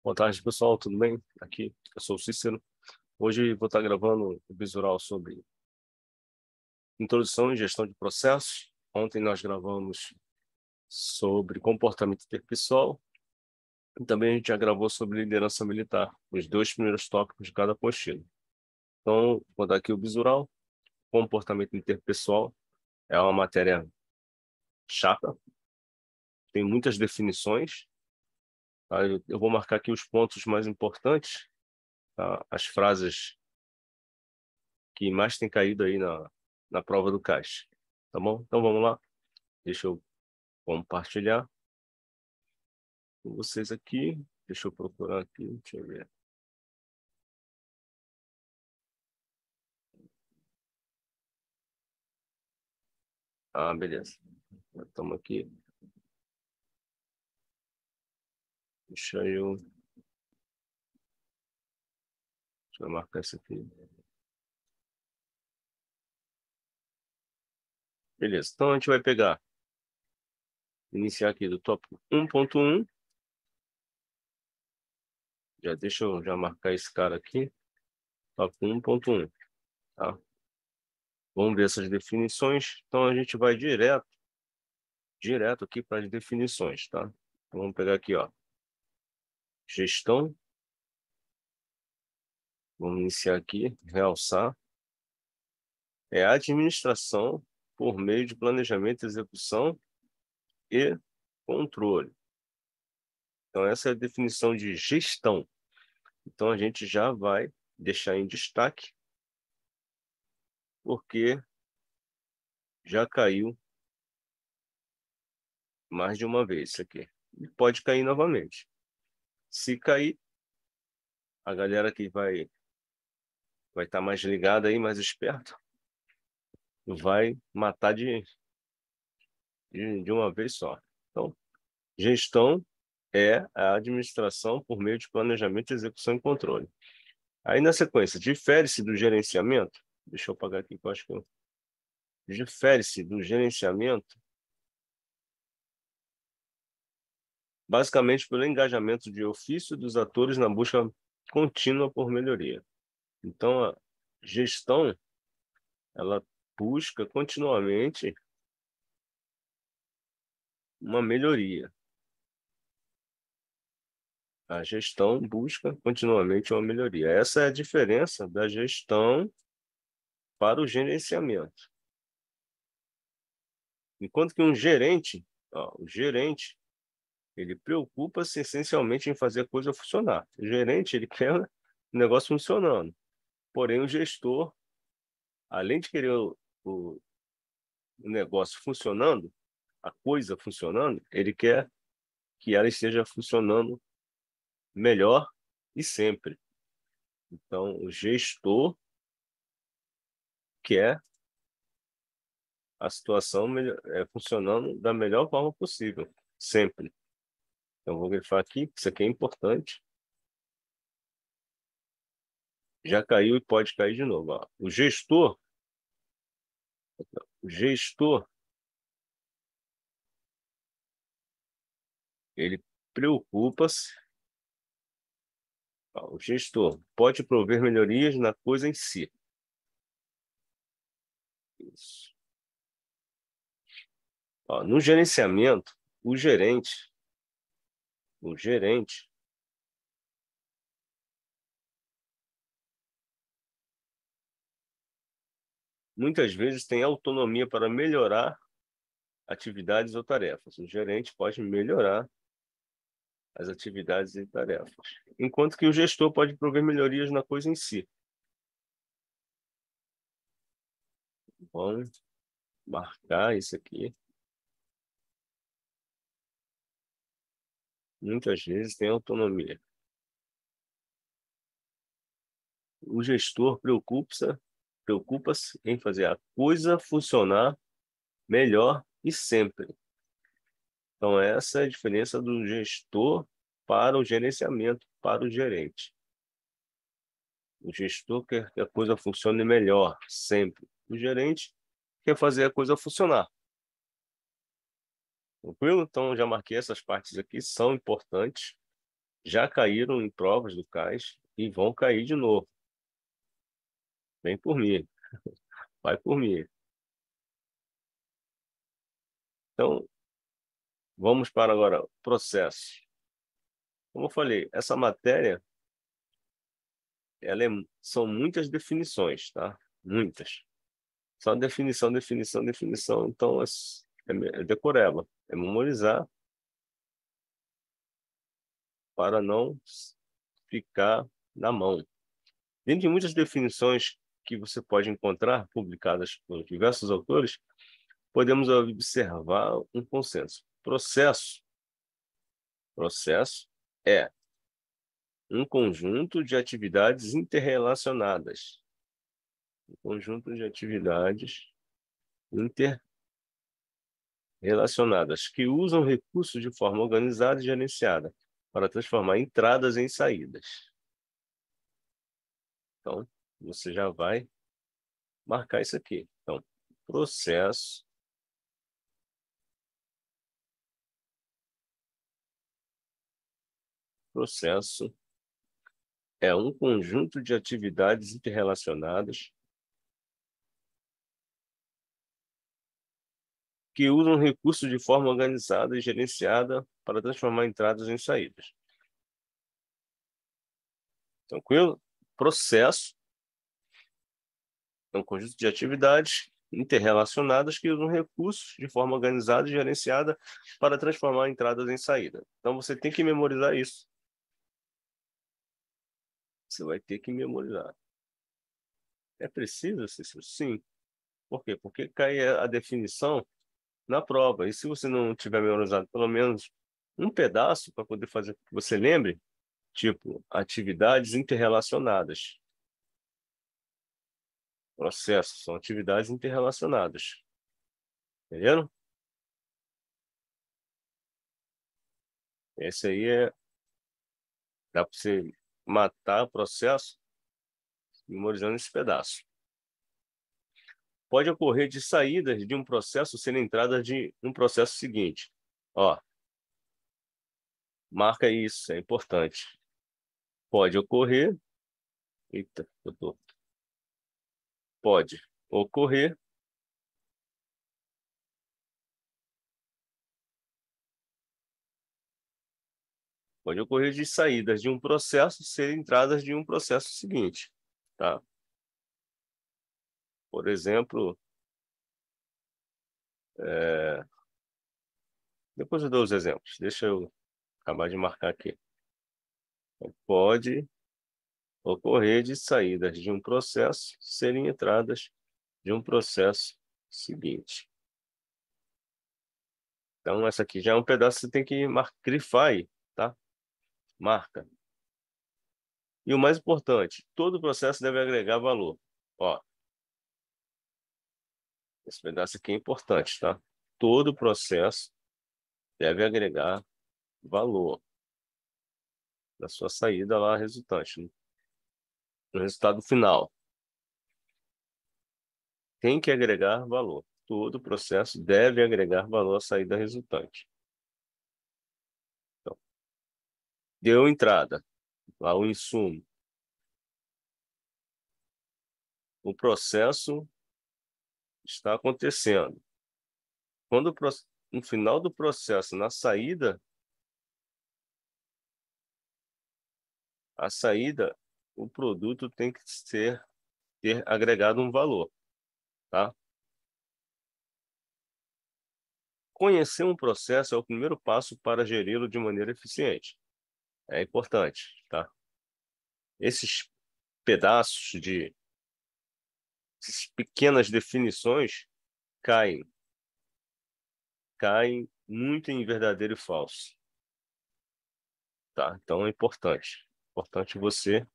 Boa tarde, pessoal, tudo bem? Aqui, eu sou o Cícero. Hoje vou estar gravando o visual sobre introdução e gestão de processos. Ontem nós gravamos sobre comportamento interpessoal e também a gente já gravou sobre liderança militar, os dois primeiros tópicos de cada apostila. Então, vou dar aqui o visual. Comportamento interpessoal é uma matéria chata, tem muitas definições. Tá? Eu vou marcar aqui os pontos mais importantes, tá? As frases que mais tem caído aí na prova do CAIS. Tá bom? Então vamos lá. Deixa eu compartilhar com vocês aqui. Deixa eu procurar aqui. Deixa eu ver. Ah, beleza. Estamos aqui. Deixa eu marcar isso aqui. Beleza. Então a gente vai pegar, iniciar aqui do tópico 1.1. Deixa eu já marcar esse cara aqui. Tópico 1.1. Tá? Vamos ver essas definições. Então a gente vai direto aqui para as definições, tá? Então, vamos pegar aqui, ó. Gestão. Vamos iniciar aqui, realçar. É a administração por meio de planejamento, execução e controle. Então, essa é a definição de gestão. Então, a gente já vai deixar em destaque, porque já caiu mais de uma vez isso aqui. E pode cair novamente. Se cair, a galera que vai estar mais ligada aí, mais esperto, vai matar de uma vez só. Então, gestão é a administração por meio de planejamento, execução e controle. Aí, na sequência, difere-se do gerenciamento. Deixa eu apagar aqui, que eu acho que difere-se do gerenciamento basicamente pelo engajamento de ofício dos atores na busca contínua por melhoria. Então, a gestão, ela busca continuamente uma melhoria. A gestão busca continuamente uma melhoria. Essa é a diferença da gestão para o gerenciamento. Enquanto que um gerente, o gerente, ele preocupa-se essencialmente em fazer a coisa funcionar. O gerente, ele quer o negócio funcionando. Porém, o gestor, além de querer o negócio funcionando, a coisa funcionando, ele quer que ela esteja funcionando melhor e sempre. Então, o gestor quer a situação funcionando da melhor forma possível, sempre. Então, vou grifar aqui, que isso aqui é importante. Já caiu e pode cair de novo. Ó. O gestor, ele preocupa-se. O gestor pode prover melhorias na coisa em si. Isso. Ó, no gerenciamento, o gerente, muitas vezes tem autonomia para melhorar atividades ou tarefas. O gerente pode melhorar as atividades e tarefas, enquanto que o gestor pode prover melhorias na coisa em si. Vamos marcar isso aqui. Muitas vezes tem autonomia. O gestor preocupa-se em fazer a coisa funcionar melhor e sempre. Então, essa é a diferença do gestor para o gerenciamento, para o gerente. O gestor quer que a coisa funcione melhor, sempre. O gerente quer fazer a coisa funcionar. Tranquilo? Então, já marquei essas partes aqui, são importantes. já caíram em provas do CAIS e vão cair de novo. Vem por mim, vai por mim. Então, vamos para agora o processo. Como eu falei, essa matéria, são muitas definições, tá? Muitas. Só definição, definição, definição. Então, é decoreba, é memorizar para não ficar na mão. Dentro de muitas definições que você pode encontrar, publicadas por diversos autores, podemos observar um consenso. Processo é um conjunto de atividades interrelacionadas. Um conjunto de atividades interrelacionadas que usam recursos de forma organizada e gerenciada para transformar entradas em saídas. Então, você já vai marcar isso aqui. Então, processo é um conjunto de atividades interrelacionadas que usam recursos de forma organizada e gerenciada para transformar entradas em saídas. Tranquilo? Processo é um conjunto de atividades interrelacionadas que usam recursos de forma organizada e gerenciada para transformar entradas em saída. Então, você tem que memorizar isso. Você vai ter que memorizar. É preciso, Cícero? Sim. Por quê? Porque cai a definição na prova. E se você não tiver memorizado pelo menos um pedaço para poder fazer que você lembre, tipo, atividades interrelacionadas. Processos são atividades interrelacionadas. Entendeu? Esse aí dá para você matar o processo memorizando esse pedaço. Pode ocorrer de saídas de um processo serem entradas de um processo seguinte. Ó, marca isso, é importante. Pode ocorrer. Eita, pode ocorrer de saídas de um processo serem entradas de um processo seguinte, tá? Por exemplo, depois eu dou os exemplos. Deixa eu acabar de marcar aqui. Pode ocorrer de saídas de um processo serem entradas de um processo seguinte. Então, essa aqui já é um pedaço que você tem que grifar aí, tá? Marca. E o mais importante, todo processo deve agregar valor. Ó, esse pedaço aqui é importante, tá? Todo processo deve agregar valor na sua saída lá resultante, no resultado final. Tem que agregar valor. Todo processo deve agregar valor à saída resultante. Então, deu entrada lá o insumo. O processo está acontecendo. Quando no final do processo, na saída, a saída, o produto tem que ter agregado um valor, tá? Conhecer um processo é o primeiro passo para geri-lo de maneira eficiente. É importante, tá? Esses pedaços essas pequenas definições caem muito em verdadeiro e falso, tá? Então é importante você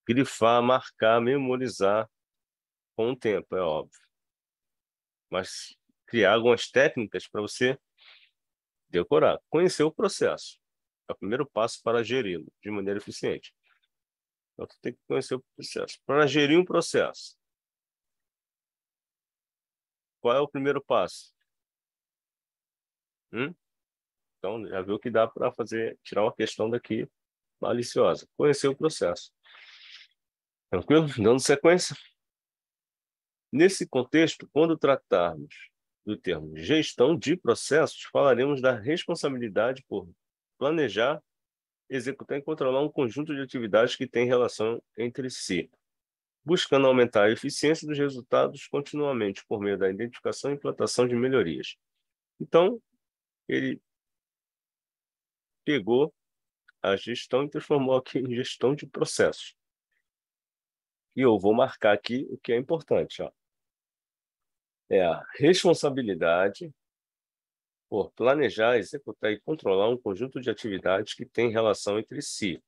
grifar, marcar, memorizar com o tempo, é óbvio, mas criar algumas técnicas para você decorar, conhecer o processo. É o primeiro passo para geri-lo de maneira eficiente. Então, você tem que conhecer o processo. Para gerir um processo, qual é o primeiro passo? Então, já viu que dá para tirar uma questão daqui maliciosa. Conhecer o processo. Tranquilo? Dando sequência. Nesse contexto, quando tratarmos do termo gestão de processos, falaremos da responsabilidade por planejar, executar e controlar um conjunto de atividades que têm relação entre si, buscando aumentar a eficiência dos resultados continuamente por meio da identificação e implantação de melhorias. Então, ele pegou a gestão e transformou aqui em gestão de processos. E eu vou marcar aqui o que é importante, ó. É a responsabilidade por planejar, executar e controlar um conjunto de atividades que têm relação entre si.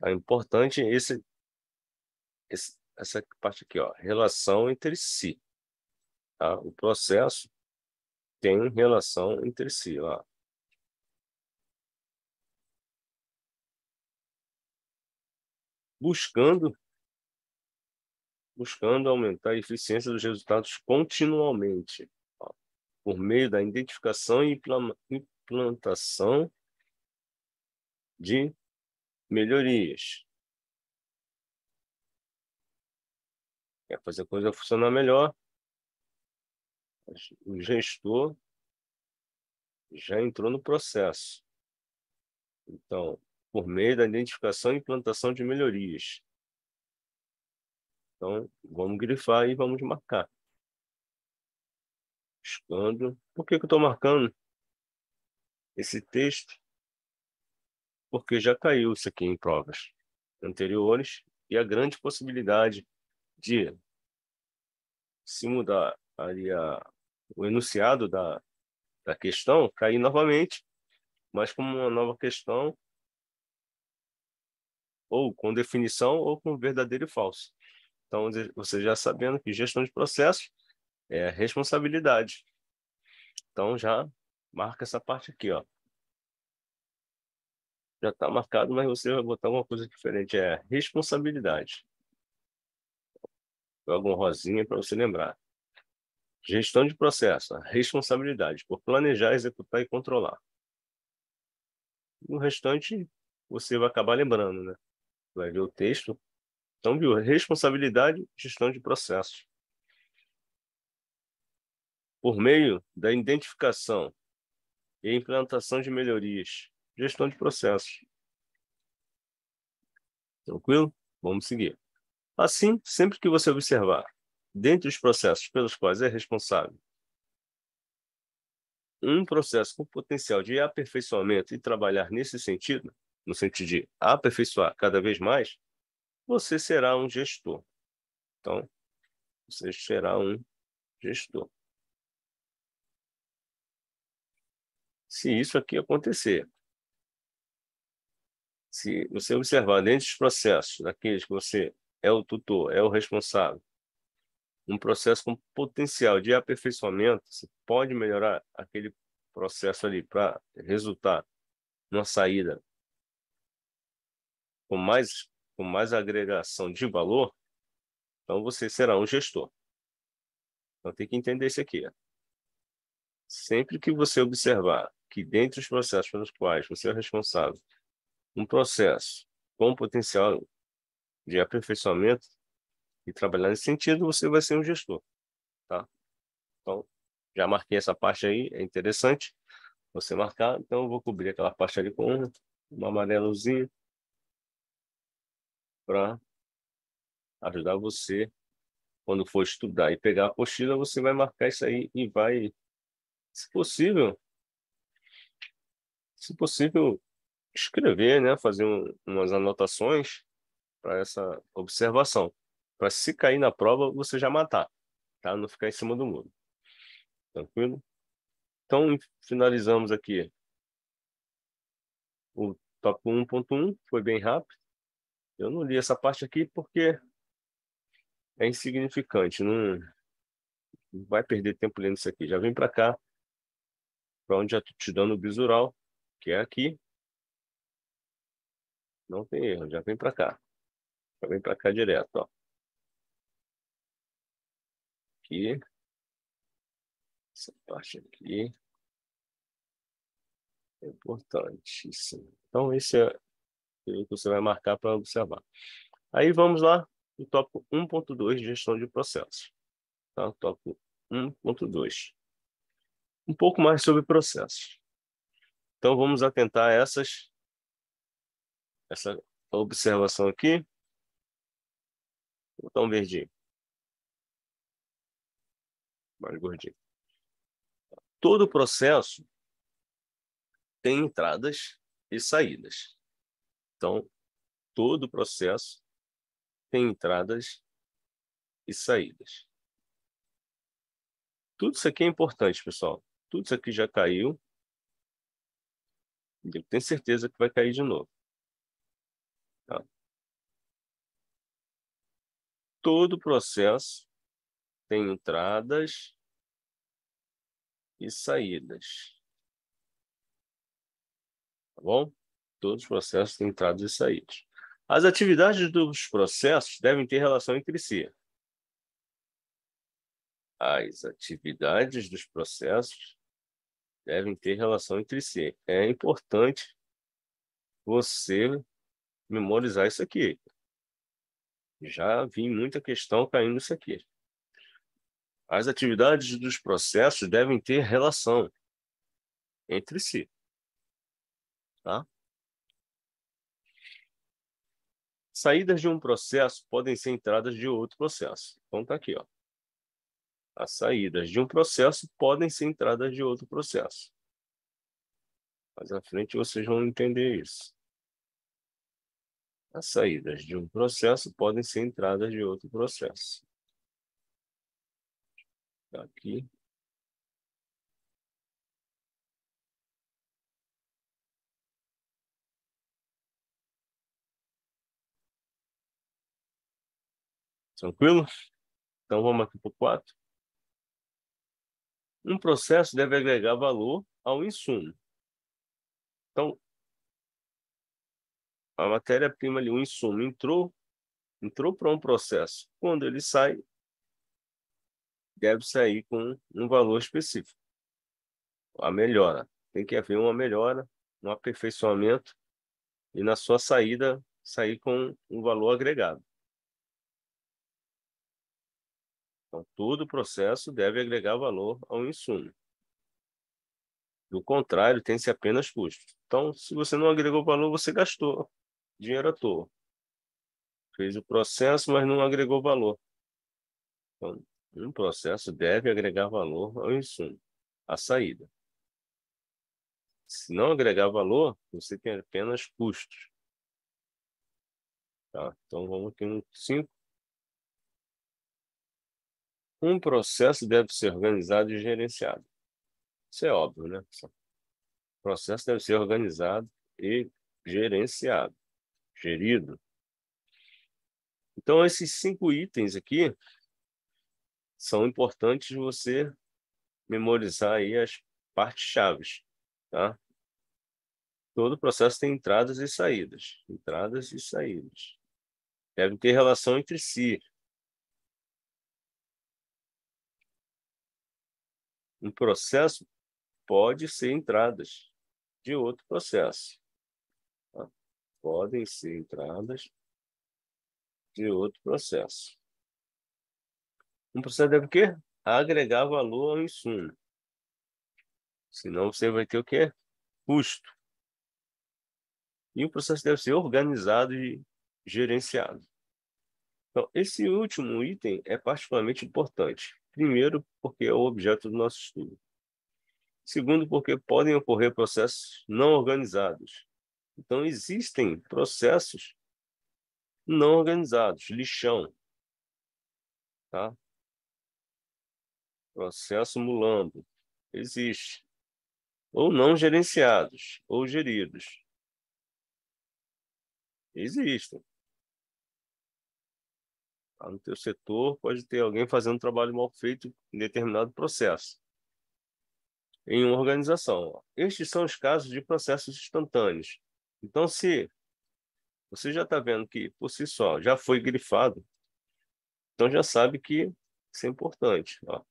É importante essa parte aqui, ó, relação entre si. Tá? O processo tem relação entre si. Ó. Buscando aumentar a eficiência dos resultados continuamente, ó, por meio da identificação e implantação de melhorias. Quer fazer a coisa funcionar melhor? O gestor já entrou no processo. Então, por meio da identificação e implantação de melhorias. Então, vamos grifar e vamos marcar. Buscando. Por que eu estou marcando esse texto? Porque já caiu isso aqui em provas anteriores e a grande possibilidade de se mudar ali o enunciado da questão, cair novamente, mas como uma nova questão, ou com definição, ou com verdadeiro e falso. Então, você já sabendo que gestão de processos é responsabilidade. Então, já marca essa parte aqui, ó. Já está marcado, mas você vai botar uma coisa diferente. É responsabilidade. Joga um rosinha para você lembrar. Gestão de processo. Responsabilidade por planejar, executar e controlar. O restante, você vai acabar lembrando, né? Vai ver o texto. Então, viu? Responsabilidade, gestão de processos. Por meio da identificação e implantação de melhorias. Gestão de processos. Tranquilo? Vamos seguir. Assim, sempre que você observar, dentre os processos pelos quais é responsável, um processo com potencial de aperfeiçoamento e trabalhar nesse sentido, no sentido de aperfeiçoar cada vez mais, você será um gestor. Então, você será um gestor. Se isso aqui acontecer, se você observar dentro dos processos, daqueles que você é o tutor, é o responsável, um processo com potencial de aperfeiçoamento, você pode melhorar aquele processo ali para resultar numa saída com mais agregação de valor, então você será um gestor. Então tem que entender isso aqui. Sempre que você observar que dentro dos processos pelos quais você é responsável, um processo com potencial de aperfeiçoamento e trabalhar nesse sentido, você vai ser um gestor, tá? Então, já marquei essa parte aí, é interessante você marcar, então eu vou cobrir aquela parte ali com um amarelozinho para ajudar você quando for estudar e pegar a apostila, você vai marcar isso aí e vai, se possível, se possível, escrever, né? Fazer umas anotações para essa observação. Para se cair na prova, você já matar, tá? Não ficar em cima do muro. Tranquilo? Então, finalizamos aqui o tópico 1.1, foi bem rápido. Eu não li essa parte aqui porque é insignificante, não vai perder tempo lendo isso aqui. Já vem para cá, para onde já estou te dando o bisural, que é aqui. Não tem erro, já vem para cá. Já vem para cá direto, ó. Aqui, essa parte aqui. É importantíssimo. Então, esse é o que você vai marcar para observar. Aí vamos lá, o tópico 1.2, gestão de processos. Tá? Tópico 1.2. Um pouco mais sobre processos. Então, vamos atentar a essa observação aqui. Vou botar um verdinho, mais gordinho. Todo processo tem entradas e saídas. Então, todo processo tem entradas e saídas. Tudo isso aqui é importante, pessoal. Tudo isso aqui já caiu. Eu tenho certeza que vai cair de novo. Tá? Todo processo tem entradas e saídas. Tá bom? Todos os processos têm entradas e saídas. As atividades dos processos devem ter relação entre si. As atividades dos processos devem ter relação entre si. É importante você memorizar isso aqui. Já vi muita questão caindo isso aqui. As atividades dos processos devem ter relação entre si. Tá? Saídas de um processo podem ser entradas de outro processo. Então, tá aqui, ó. As saídas de um processo podem ser entradas de outro processo. Mais à frente vocês vão entender isso. As saídas de um processo podem ser entradas de outro processo. Tá aqui. Tranquilo? Então vamos aqui para o 4. Um processo deve agregar valor ao insumo. Então, a matéria-prima ali, o insumo, entrou para um processo. Quando ele sai, deve sair com um valor específico. A melhora. Tem que haver uma melhora, um aperfeiçoamento, e na sua saída, sair com um valor agregado. Então, todo processo deve agregar valor ao insumo. Do contrário, tem-se apenas custos. Então, se você não agregou valor, você gastou dinheiro à toa. Fez o processo, mas não agregou valor. Então, um processo deve agregar valor ao insumo, à saída. Se não agregar valor, você tem apenas custos. Tá? Então, vamos aqui no 5. Um processo deve ser organizado e gerenciado. Isso é óbvio, né? O processo deve ser organizado e gerenciado, gerido. Então, esses 5 itens aqui são importantes você memorizar aí as partes chaves, tá? Todo processo tem entradas e saídas. Entradas e saídas. Devem ter relação entre si. Um processo pode ser entradas de outro processo. Tá? Podem ser entradas de outro processo. Um processo deve o quê? Agregar valor ao insumo. Senão você vai ter o quê? Custo. E o processo deve ser organizado e gerenciado. Então, esse último item é particularmente importante. Primeiro, porque é o objeto do nosso estudo. Segundo, porque podem ocorrer processos não organizados. Então, existem processos não organizados, lixão, tá? Processo mulambo, existe. Ou não gerenciados, ou geridos, existem. Tá? No teu setor, pode ter alguém fazendo um trabalho mal feito em determinado processo. Em uma organização. Estes são os casos de processos instantâneos. Então, se você já está vendo que, por si só, já foi grifado, então já sabe que isso é importante. Ó.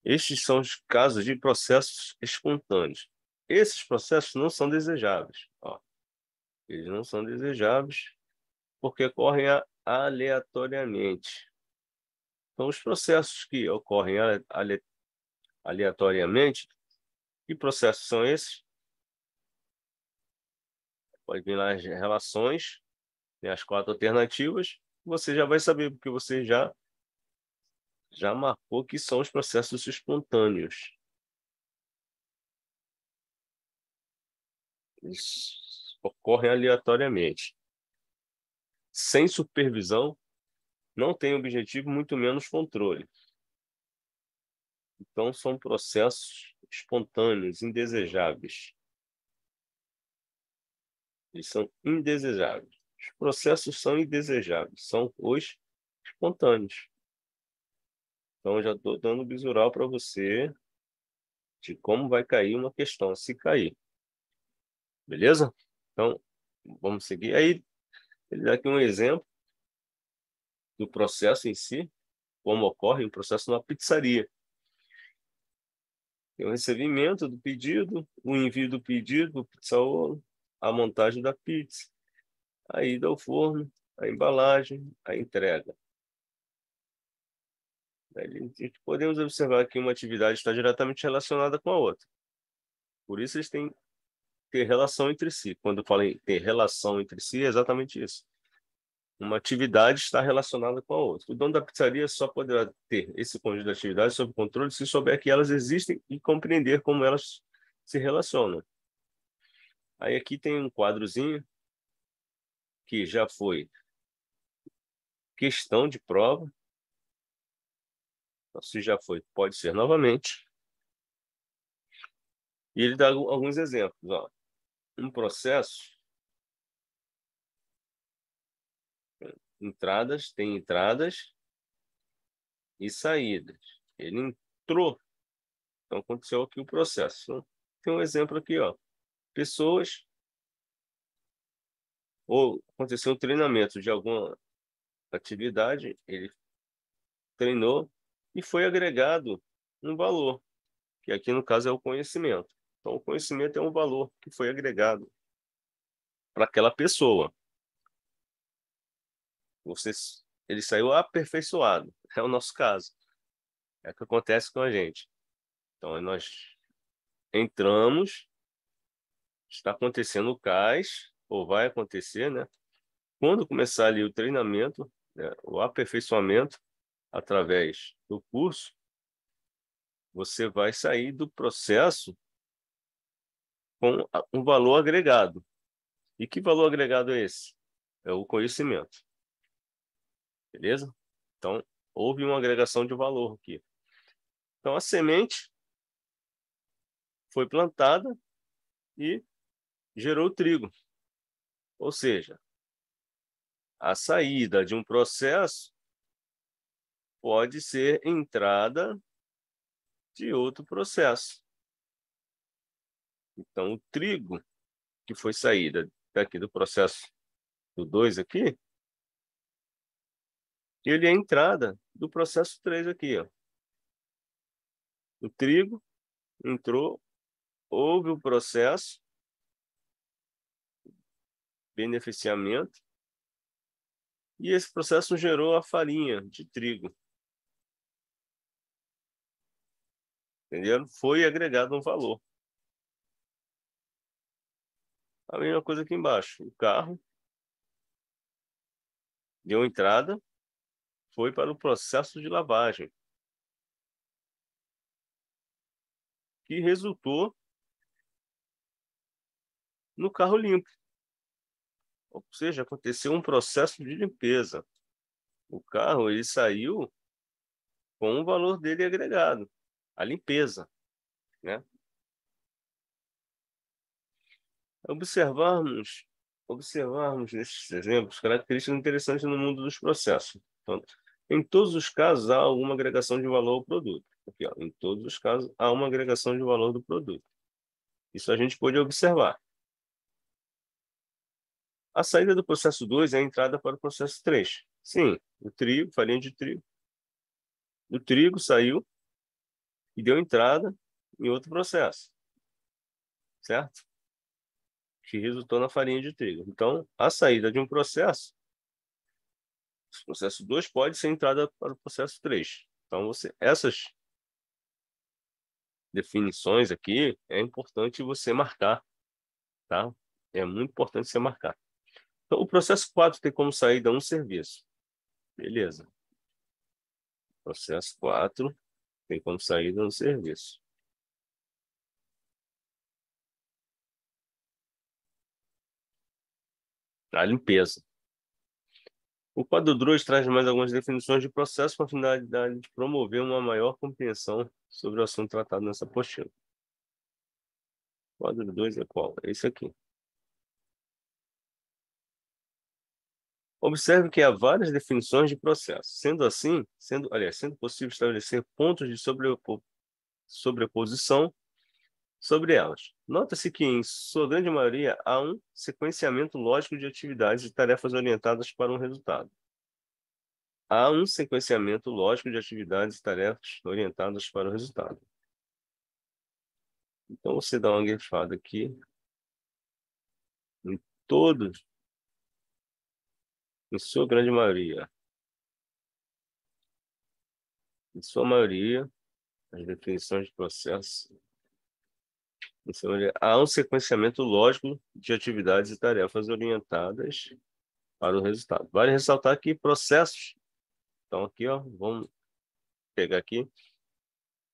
Estes são os casos de processos espontâneos. Esses processos não são desejáveis. Ó. Eles não são desejáveis porque ocorrem aleatoriamente. Então, os processos que ocorrem aleatoriamente, que processos são esses? Pode vir lá as relações, né, as 4 alternativas, você já vai saber, porque você já marcou que são os processos espontâneos. Eles ocorrem aleatoriamente. Sem supervisão, não tem objetivo, muito menos controle. Então, são processos espontâneos, indesejáveis. Eles são indesejáveis. Os processos são indesejáveis, são os espontâneos. Então, eu já estou dando visual para você de como vai cair uma questão, se cair. Beleza? Então, vamos seguir. Aí, ele dá aqui um exemplo do processo em si, como ocorre um processo numa pizzaria. Tem o recebimento do pedido, o envio do pedido, o pizzaiolo, a montagem da pizza, a ida ao forno, a embalagem, a entrega. Podemos observar que uma atividade está diretamente relacionada com a outra. Por isso, eles têm que ter relação entre si. Quando eu falo em ter relação entre si, é exatamente isso. Uma atividade está relacionada com a outra. O dono da pizzaria só poderá ter esse conjunto de atividades sob controle se souber que elas existem e compreender como elas se relacionam. Aí aqui tem um quadrozinho que já foi questão de prova. Então, se já foi, pode ser novamente. E ele dá alguns exemplos. Ó. Um processo, tem entradas e saídas. Ele entrou, então aconteceu aqui o processo. Então, tem um exemplo aqui, ó. Pessoas, ou aconteceu um treinamento de alguma atividade, ele treinou e foi agregado um valor, que aqui no caso é o conhecimento. Então, o conhecimento é um valor que foi agregado para aquela pessoa. Ele saiu aperfeiçoado, é o nosso caso. É o que acontece com a gente. Então, nós entramos, está acontecendo o CAS, ou vai acontecer, né? Quando começar ali o treinamento, né, o aperfeiçoamento, através do curso, você vai sair do processo com um valor agregado. E que valor agregado é esse? É o conhecimento. Beleza? Então, houve uma agregação de valor aqui. Então, a semente foi plantada e gerou trigo. Ou seja, a saída de um processo pode ser entrada de outro processo. Então, o trigo, que foi saída daqui do processo do 2 aqui, ele é a entrada do processo 3 aqui. Ó. O trigo entrou, houve o processo, beneficiamento, e esse processo gerou a farinha de trigo. Entendeu? Foi agregado um valor. A mesma coisa aqui embaixo. O carro deu entrada, foi para o processo de lavagem, que resultou no carro limpo. Ou seja, aconteceu um processo de limpeza. O carro ele saiu com o valor dele agregado, a limpeza, né? Observarmos nesses exemplos características interessantes no mundo dos processos. Então, em todos os casos, há alguma agregação de valor ao produto. Aqui, ó, em todos os casos, há uma agregação de valor do produto. Isso a gente pode observar. A saída do processo 2 é a entrada para o processo 3. Sim, o trigo, farinha de trigo. O trigo saiu e deu entrada em outro processo, certo? Que resultou na farinha de trigo. Então, a saída de um processo, o processo 2 pode ser entrada para o processo 3. Então, essas definições aqui, é importante você marcar, tá? É muito importante você marcar. Então, o processo 4 tem como saída um serviço. Beleza. Processo 4 tem como saída um serviço. A limpeza. O quadro 2 traz mais algumas definições de processo com a finalidade de promover uma maior compreensão sobre o assunto tratado nessa apostila. O quadro 2 é qual? É esse aqui. Observe que há várias definições de processo. Sendo assim, sendo possível estabelecer pontos de sobreposição sobre elas. Nota-se que, em sua grande maioria, há um sequenciamento lógico de atividades e tarefas orientadas para um resultado. Há um sequenciamento lógico de atividades e tarefas orientadas para o resultado. Então, você dá uma grifada aqui em todos, em sua grande maioria. Em sua maioria, as definições de processo. Há um sequenciamento lógico de atividades e tarefas orientadas para o resultado. Vale ressaltar que processos. Então, aqui, ó, vamos pegar aqui.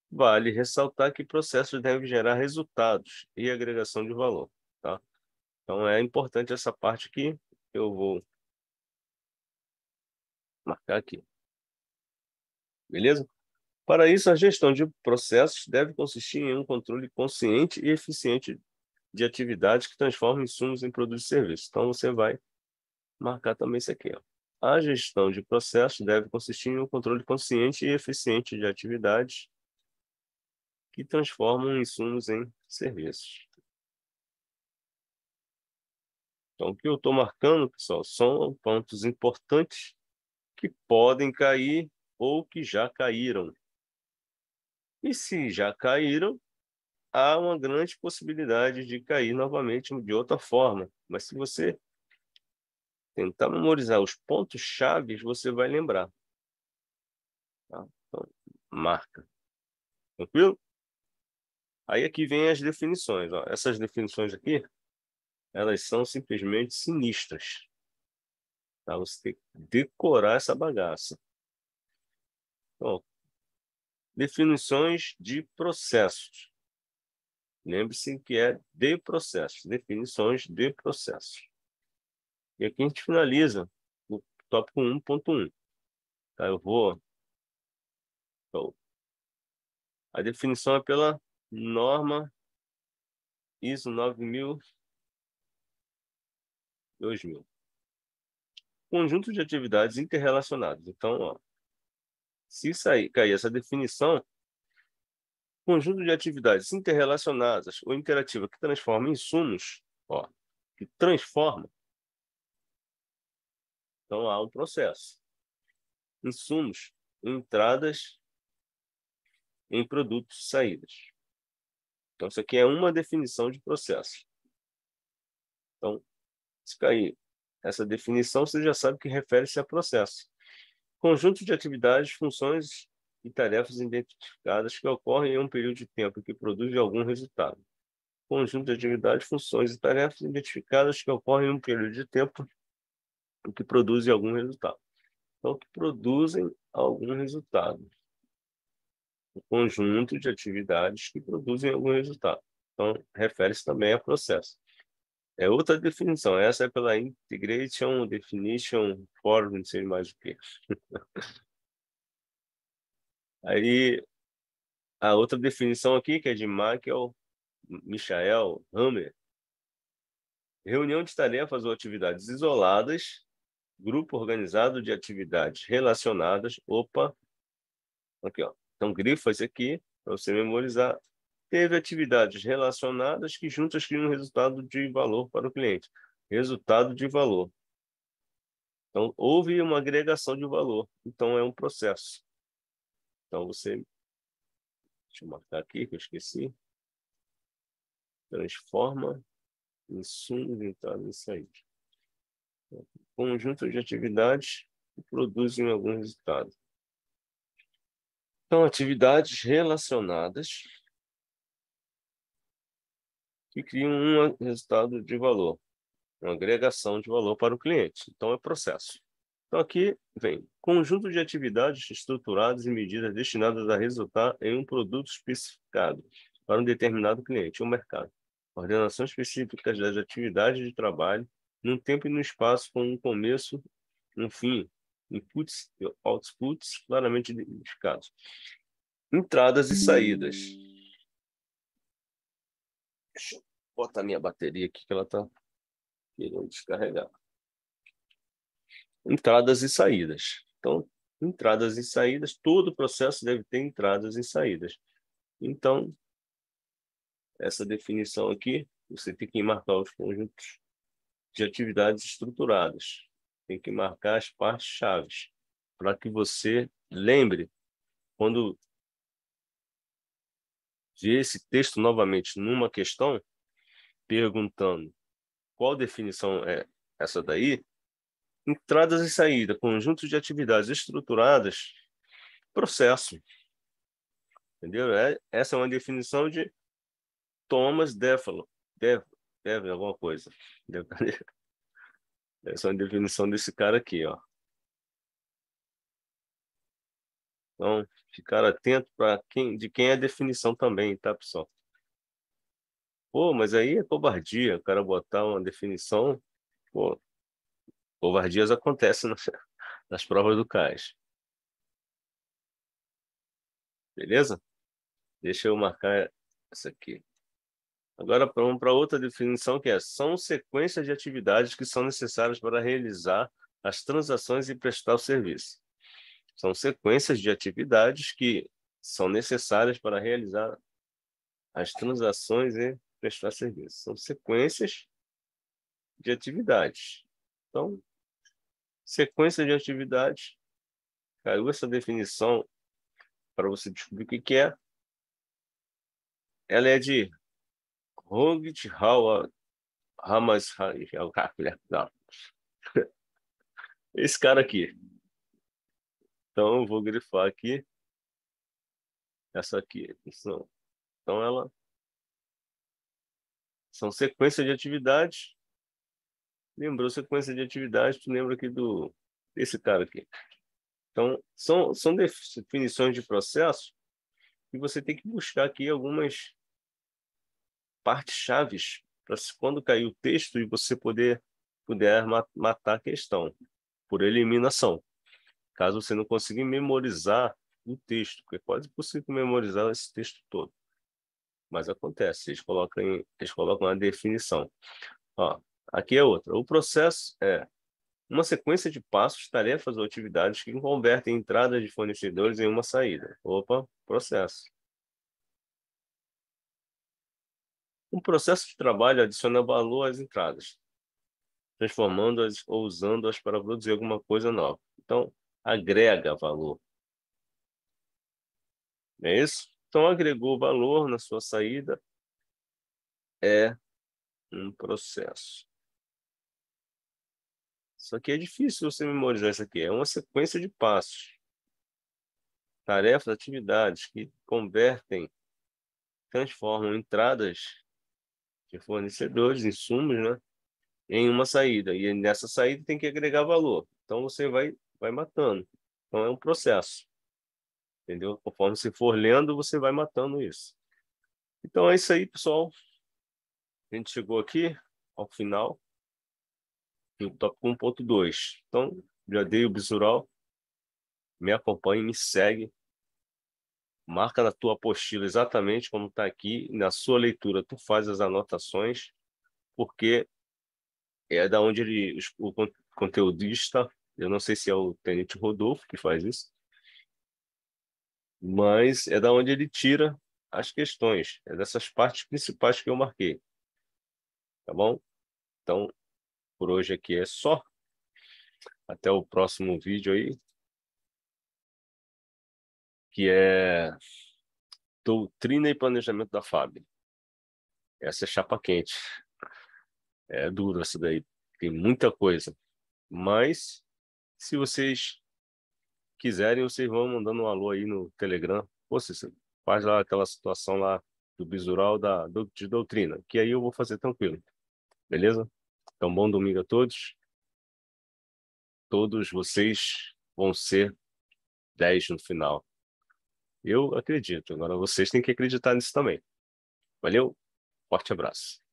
Vale ressaltar que processos devem gerar resultados e agregação de valor, tá? Então, é importante essa parte aqui. Eu vou marcar aqui. Beleza? Para isso, a gestão de processos deve consistir em um controle consciente e eficiente de atividades que transformam insumos em produtos e serviços. Então, você vai marcar também isso aqui, ó. A gestão de processos deve consistir em um controle consciente e eficiente de atividades que transformam insumos em serviços. Então, o que eu estou marcando, pessoal, são pontos importantes que podem cair ou que já caíram. E se já caíram, há uma grande possibilidade de cair novamente de outra forma. Mas se você tentar memorizar os pontos-chave, você vai lembrar. Tá? Então, marca. Tranquilo? Aí aqui vem as definições. Ó. Essas definições aqui, elas são simplesmente sinistras. Tá? Você tem que decorar essa bagaça. Então, definições de processos. Lembre-se que é de processos, definições de processos. E aqui a gente finaliza o tópico 1.1. Tá? Então, a definição é pela norma ISO 9000-2000. Conjunto de atividades interrelacionadas. Então, ó, se cair essa definição, conjunto de atividades interrelacionadas ou interativa que transforma em insumos, ó, que transforma, então há um processo. Insumos, entradas em produtos, saídas. Então, isso aqui é uma definição de processo. Então, se cair essa definição, você já sabe que refere-se a processo. Conjunto de atividades, funções e tarefas identificadas que ocorrem em um período de tempo que produz algum resultado. Conjunto de atividades, funções e tarefas identificadas que ocorrem em um período de tempo que produzem algum resultado. Então, que produzem algum resultado. O conjunto de atividades que produzem algum resultado. Então, refere-se também a processo. É outra definição. Essa é pela Integration Definition for não sei mais o que. Aí, a outra definição aqui, que é de Michael Hammer. Reunião de tarefas ou atividades isoladas, grupo organizado de atividades relacionadas. Opa, aqui, ó. Então, grifa isso aqui para você memorizar. Teve atividades relacionadas que juntas criam um resultado de valor para o cliente. Resultado de valor. Então, houve uma agregação de valor. Então, é um processo. Então, você Deixa eu marcar aqui, que eu esqueci. Transforma insumos, entrada e saída. Conjunto de atividades que produzem algum resultado. Então, atividades relacionadas que criam um resultado de valor, uma agregação de valor para o cliente. Então, é processo. Então, aqui vem conjunto de atividades estruturadas e medidas destinadas a resultar em um produto especificado para um determinado cliente ou mercado. Ordenação específica das atividades de trabalho num tempo e no espaço com um começo, um fim, inputs e outputs claramente identificados. Entradas e saídas. Deixa eu botar minha bateria aqui que ela está querendo descarregar. Entradas e saídas. Então, entradas e saídas, todo o processo deve ter entradas e saídas. Então, essa definição aqui, você tem que marcar os conjuntos de atividades estruturadas. Tem que marcar as partes chaves para que você lembre quando ver esse texto novamente numa questão, perguntando qual definição é essa daí, entradas e saídas, conjuntos de atividades estruturadas, processo, entendeu? Essa é uma definição de Thomas Defalo, alguma coisa. Essa é uma definição desse cara aqui, ó. Então, ficar atento para de quem é a definição também, tá, pessoal? Pô, mas aí é covardia, o cara botar uma definição. Pô, covardias acontecem nas provas do CAS. Beleza? Deixa eu marcar essa aqui. Agora vamos para outra definição que são sequências de atividades que são necessárias para realizar as transações e prestar o serviço. São sequências de atividades que são necessárias para realizar as transações e prestar serviço. São sequências de atividades. Então, sequência de atividades, caiu essa definição para você descobrir o que é. Ela é de Rogit Hamas. Esse cara aqui. Então, eu vou grifar aqui. Essa aqui. Então, ela são sequências de atividades. Lembrou sequência de atividades? Tu lembra aqui desse cara aqui. Então, são definições de processo e você tem que buscar aqui algumas partes chaves para quando cair o texto e você puder matar a questão por eliminação. Caso você não consiga memorizar o texto, porque é quase impossível memorizar esse texto todo. Mas acontece, eles colocam a definição. Ó, aqui é outra. O processo é uma sequência de passos, tarefas ou atividades que convertem entradas de fornecedores em uma saída. Opa, processo. Um processo de trabalho adiciona valor às entradas, transformando-as ou usando-as para produzir alguma coisa nova. Então, agrega valor. Não é isso? Então, agregou valor na sua saída é um processo. Isso aqui é difícil você memorizar isso aqui. É uma sequência de passos. Tarefas, atividades que transformam entradas de fornecedores, insumos, né, em uma saída. E nessa saída tem que agregar valor. Então, você vai matando. Então, é um processo. Entendeu? Conforme você for lendo, você vai matando isso. Então, é isso aí, pessoal. A gente chegou aqui ao final do tópico 1.2. Então, já dei o bisural. Me acompanhe, me segue. Marca na tua apostila exatamente como está aqui. Na sua leitura, tu faz as anotações, porque é da onde o conteudista, eu não sei se é o Tenente Rodolfo que faz isso, mas é da onde ele tira as questões. É dessas partes principais que eu marquei. Tá bom? Então, por hoje aqui é só. Até o próximo vídeo aí, que é Doutrina e planejamento da FAB. Essa é chapa quente. É duro essa daí. Tem muita coisa. Mas, se vocês quiserem, vocês vão mandando um alô aí no Telegram. Pô, você faz lá aquela situação lá do bisural de doutrina, que aí eu vou fazer tranquilo. Beleza? Então, bom domingo a todos. Todos vocês vão ser 10 no final. Eu acredito. Agora vocês têm que acreditar nisso também. Valeu? Forte abraço.